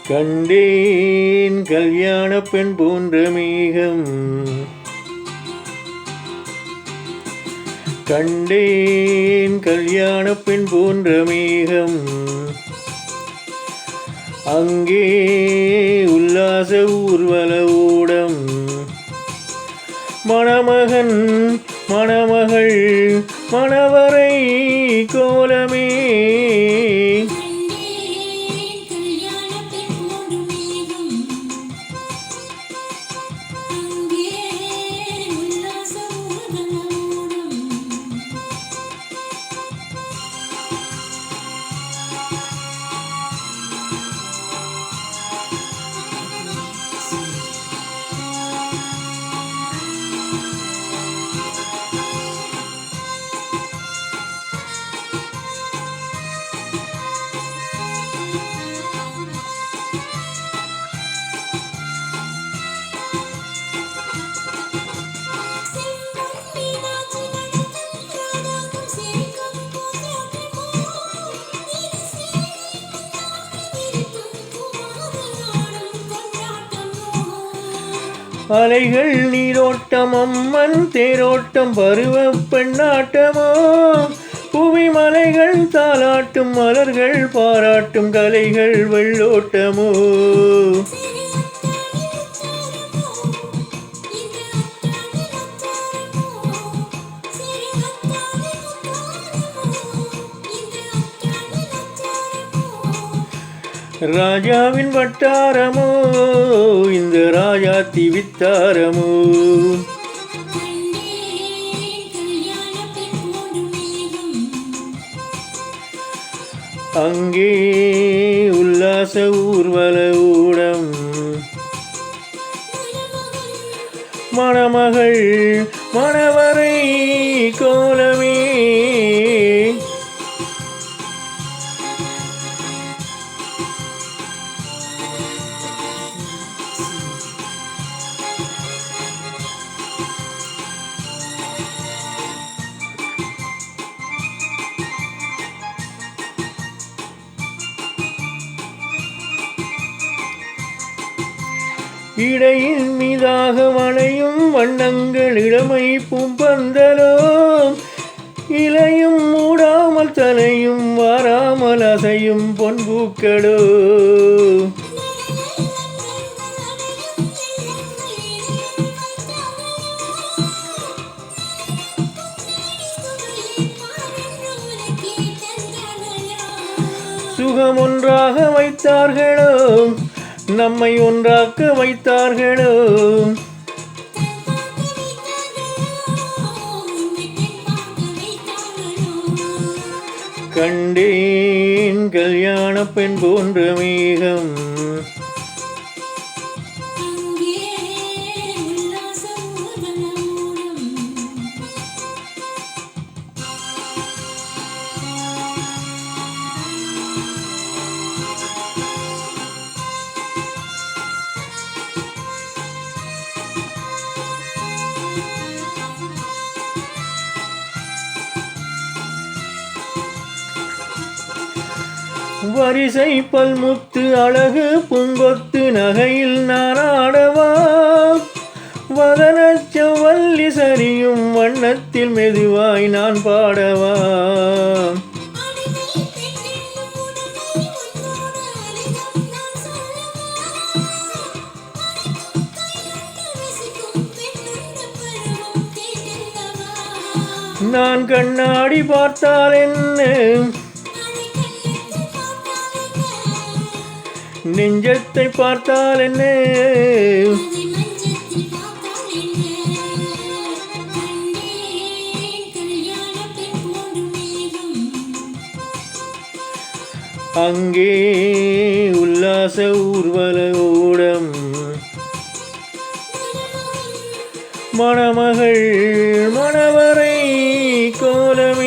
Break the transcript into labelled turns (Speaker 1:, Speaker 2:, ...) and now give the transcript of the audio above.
Speaker 1: கண்டேன் கல்யாண பெண் போன்ற மேகம், கண்டேன் கல்யாண பெண் போன்ற மேகம், அங்கே உல்லாச ஊர்வல ஓடம், மணமகன் மணமகள் மணவரை கோலமே. அலைகள் நீரோட்டம், அம்மன் தேரோட்டம், பருவ பெண்ணாட்டமோ, புவி மலைகள் தாலாட்டும், மலர்கள் பாராட்டும், கலைகள் வெள்ளோட்டமோ. ராஜாவின் வட்டாரமோ, இந்த ராஜாத்தி வித்தாரமோ. அங்கே உல்லாச ஊர்வல ஊடம், மணமகள் மணவரை கோலமே. இடையின் மீதாக வளையும் வண்ணங்கள், இளமை பூம்பந்தலோ, இலையும் மூடாமல் தலையும் வாராமல் அசையும் பொன்பூக்களோ. சுகம் ஒன்றாக வைத்தார்களோ, நம்மை ஒன்றாக்க வைத்தார்களோ. கண்டேன் கல்யாண பெண் போன்ற மேகம், வரிசை பல்முத்து அழகு பூங்கொத்து நகையில் நாராடவா, வதன செவ்வல்லி சரியும் வண்ணத்தில் மெதுவாய் நான் பாடவா. நான் கண்ணாடி பார்த்தால் என்ன, நெஞ்சத்தை பார்த்தால் என்ன, அங்கே உல்லாச ஊர்வல ஓடம், மணமகள் மணவரை கோலமே.